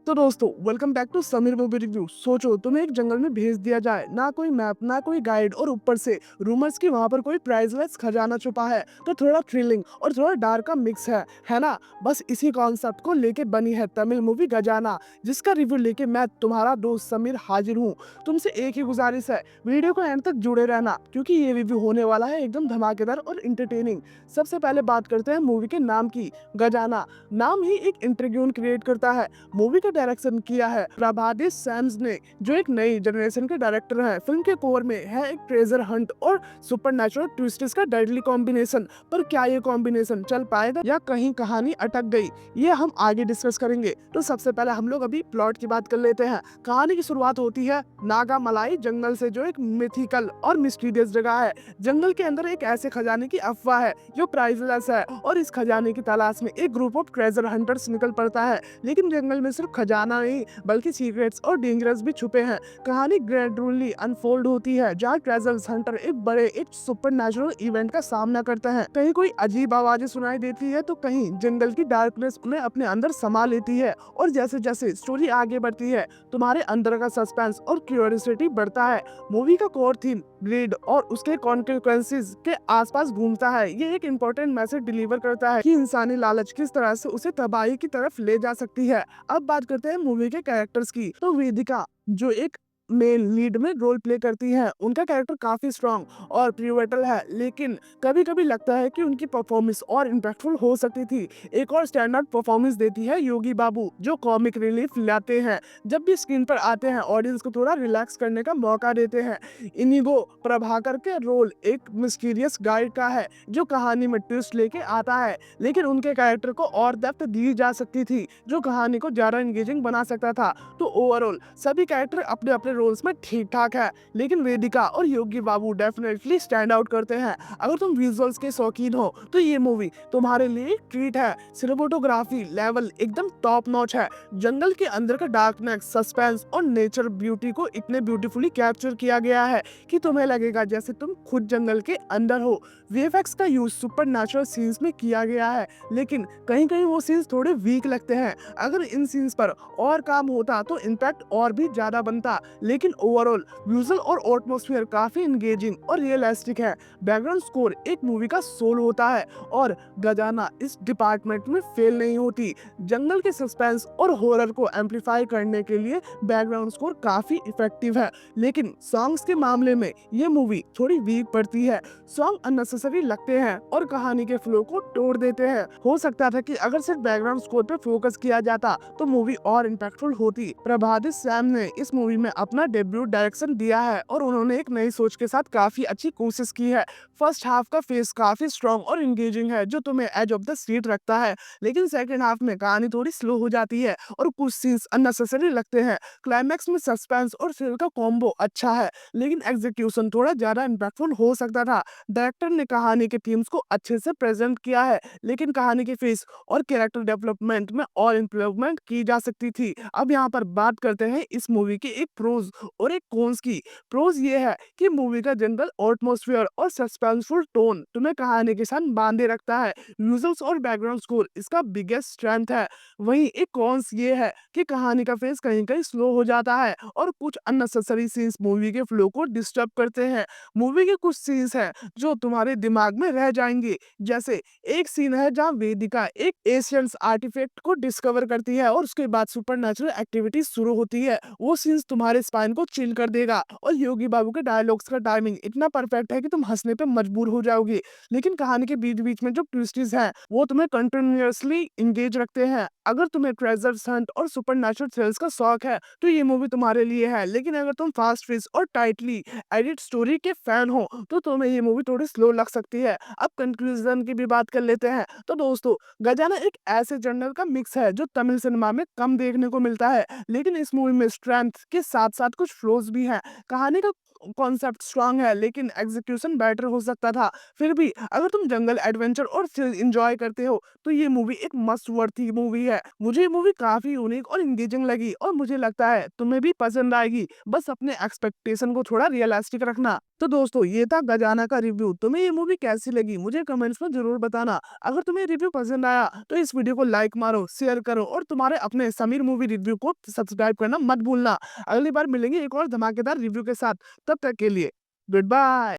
तो दोस्तों welcome back to Sameer movie review. सोचो तुम्हें एक जंगल में भेज दिया जाए, ना कोई मैप ना कोई गाइड, और ऊपर से रूमर्स की वहां पर कोई प्राइसलेस खजाना छुपा है। तो थोड़ा थ्रिलिंग और थोड़ा डार्क का मिक्स है ना। बस इसी कॉन्सेप्ट को लेके बनी है तमिल मूवी गजाना, जिसका रिव्यू लेके मैं तुम्हारा दोस्त समीर हाजिर हूँ। तुमसे एक ही गुजारिश है, वीडियो को एंड तक जुड़े रहना, क्योंकि ये रिव्यू होने वाला है एकदम धमाकेदार और इंटरटेनिंग। सबसे पहले बात करते हैं मूवी के नाम की। गजाना नाम ही एक इंट्रिग्यून क्रिएट करता है। मूवी का डायरेक्शन किया है प्रभादेश सैम्स ने, जो एक नई जनरेशन के डायरेक्टर हैं। फिल्म के कोर में है एक ट्रेजर हंट और सुपरनैचुरल ट्विस्ट्स का डेडली कॉम्बिनेशन। पर क्या ये कॉम्बिनेशन चल पाएगा या कहीं कहानी अटक गई, ये हम आगे डिस्कस करेंगे। तो सबसे पहले हम लोग अभी प्लॉट की बात कर लेते हैं। कहानी की शुरुआत होती है नागा मलाई जंगल से, जो एक मिथिकल और मिस्टीरियस जगह है। जंगल के अंदर एक ऐसे खजाने की अफवाह है जो प्राइसलेस है, और इस खजाने की तलाश में एक ग्रुप ऑफ ट्रेजर हंटर्स निकल पड़ता है। लेकिन जंगल में सिर्फ खजाना नहीं, बल्कि सीक्रेट्स और डेंजरस भी छुपे हैं। कहानी ग्रेजुअली अनफोल्ड होती है, जहाँ ट्रेजर हंटर एक सुपरनैचुरल इवेंट का सामना करते हैं। कहीं कोई अजीब आवाजें सुनाई देती है, तो कहीं जंगल की डार्कनेस उन्हें अपने अंदर समा लेती है। और जैसे जैसे स्टोरी आगे बढ़ती है, तुम्हारे अंदर का सस्पेंस और क्यूरियोसिटी बढ़ता है। मूवी का कोर थीम ग्रीड और उसके कॉन्सिक्वेंसेस के आसपास घूमता है। ये एक इंपॉर्टेंट मैसेज डिलीवर करता है कि इंसानी लालच किस तरह से उसे तबाही की तरफ ले जा सकती है। अब बात करते हैं मूवी के कैरेक्टर्स की। तो वेदिका, जो एक मेन लीड में रोल प्ले करती है, उनका कैरेक्टर काफी स्ट्रांग और पिवटल है, लेकिन कभी कभी लगता है कि उनकी परफॉर्मेंस और इम्पैक्टफुल हो सकती थी। एक और स्टैंडर्ड परफॉर्मेंस देती है योगी बाबू, जो कॉमिक रिलीफ लाते हैं। जब भी स्क्रीन पर आते हैं, ऑडियंस को थोड़ा रिलैक्स करने का मौका देते हैं। इनिगो प्रभाकर के रोल एक मिस्टीरियस गाइड का है, जो कहानी में ट्विस्ट लेके आता है, लेकिन उनके कैरेक्टर को और डेप्थ दी जा सकती थी, जो कहानी को ज्यादा एंगेजिंग बना सकता था। तो ओवरऑल सभी कैरेक्टर अपने अपने रोल्स में ठीक ठाक है, लेकिन वेदिका और योगी बाबू डेफिनेटली स्टैंड आउट करते हैं। अगर तुम विजुअल्स के शौकीन हो, तो ये मूवी तुम्हारे लिए एक ट्रीट है। सिनेमेटोग्राफी लेवल एकदम टॉप नॉच है। जंगल के अंदर का डार्कनेस, सस्पेंस और नेचर ब्यूटी को इतने ब्यूटीफुली कैप्चर किया गया है कि तुम्हें लगेगा जैसे तुम खुद जंगल के अंदर हो। वीएफएक्स का यूज सुपरनैचुरल सीन्स में किया गया है, लेकिन कहीं कहीं वो सीन्स थोड़े वीक लगते हैं। अगर इन सीन्स पर और काम होता तो इम्पैक्ट और भी ज्यादा बनता। लेकिन ओवरऑल विजुअल और एटमॉस्फेयर काफी एंगेजिंग और रियलिस्टिक है। बैकग्राउंड स्कोर एक मूवी का सोल होता है, और गजाना इस डिपार्टमेंट में फेल नहीं होती। जंगल के सस्पेंस और हॉरर को एम्पलीफाई करने के लिए बैकग्राउंड स्कोर काफी इफेक्टिव है। लेकिन सॉन्ग्स के मामले में ये मूवी थोड़ी वीक पड़ती है। सॉन्ग अननेसेसरी लगते हैं और कहानी के फ्लो को तोड़ देते हैं। हो सकता था कि अगर सिर्फ बैकग्राउंड स्कोर पे फोकस किया जाता तो मूवी और इम्पैक्टफुल होती। प्रभादित सैम ने इस मूवी में अपना डेब्यूट डायरेक्शन दिया है, और उन्होंने एक नई सोच के साथ काफी अच्छी कोशिश की है। फर्स्ट हाफ का फेस काफी स्ट्रॉन्ग और एंगेजिंग है, जो तुम्हें एज ऑफ द सीट रखता है। लेकिन सेकंड हाफ में कहानी थोड़ी स्लो हो जाती है और कुछ सीन्स अननेसेसरी लगते हैं। क्लाइमैक्स में सस्पेंस और थ्रिल का कॉम्बो अच्छा है, लेकिन एग्जीक्यूशन थोड़ा ज्यादा इम्पैक्टफुल हो सकता था। डायरेक्टर ने कहानी के थीम्स को अच्छे से प्रेजेंट किया है, लेकिन कहानी के फेस और कैरेक्टर डेवलपमेंट में और इम्प्रूवमेंट की जा सकती थी। अब यहाँ पर बात करते हैं इस मूवी के एक प्रोज और एक कॉन्स की। प्रोज ये है कि मूवी का जनरल एटमॉस्फेयर और सस्पेंसफुल टोन तुम्हें कहानी के साथ बांधे रखता है। विजुअल्स और बैकग्राउंड स्कोर इसका बिगेस्ट स्ट्रेंथ है। वहीं एक कॉन्स ये है कि कहानी का फेस कहीं कहीं स्लो हो जाता है, और कुछ अननेसेसरी सीन्स मूवी के फ्लो को डिस्टर्ब करते हैं। मूवी के कुछ सीन्स हैं जो तुम्हारे दिमाग में रह जाएंगे। जैसे एक सीन है जहाँ वेदिका एक एशियंस आर्टिफैक्ट को डिस्कवर करती है, और उसके बाद सुपरनैचुरल एक्टिविटी शुरू होती है। वो सीन्स तुम्हारे स्पाइन को चिल कर देगा। और योगी बाबू के डायलॉग्स का टाइमिंग इतना परफेक्ट है कि तुम हंसने पे मजबूर हो जाओगे। लेकिन कहानी के बीच बीच में जो ट्विस्ट्स हैं, वो तुम्हें कंटिन्यूअसली इंगेज रखते हैं। अगर तुम्हें ट्रेजर हंट और सुपरनैचुरल थ्रिल्स का शौक है, तो ये मूवी तुम्हारे लिए है। लेकिन अगर तुम फास्ट ट्विस्ट और टाइटली एडिट स्टोरी के फैन हो, तो तुम्हें ये मूवी थोड़ी स्लो लग सकती है। अब कंक्लूजन की भी बात कर लेते हैं। तो दोस्तों, गजाना एक ऐसे जर्नल का मिक्स है जो तमिल सिनेमा में कम देखने को मिलता है, लेकिन इस मूवी में स्ट्रेंथ के साथ साथ कुछ फ्लोज भी हैं। कहानी का कॉन्सेप्ट स्ट्रांग है, लेकिन एग्जीक्यूशन बेटर हो सकता था। फिर भी अगर तुम जंगल एडवेंचर और एंजॉय करते हो, तो ये मूवी एक मस्ट वर्थी मूवी है। मुझे ये मूवी काफी यूनिक और एंगेजिंग लगी, और मुझे लगता है तुम्हें भी पसंद आएगी। बस अपने एक्सपेक्टेशन को थोड़ा रियलिस्टिक रखना। तो दोस्तों ये था गजाना का रिव्यू। तुम्हें ये मूवी कैसी लगी मुझे कमेंट्स में ज़रूर बताना। अगर तुम्हें रिव्यू पसंद आया तो इस वीडियो को लाइक मारो, शेयर करो और तुम्हारे अपने समीर मूवी रिव्यू को सब्सक्राइब करना मत भूलना। अगली बार मिलेंगे एक और धमाकेदार रिव्यू के साथ। तब तक के लिए गुड बाय।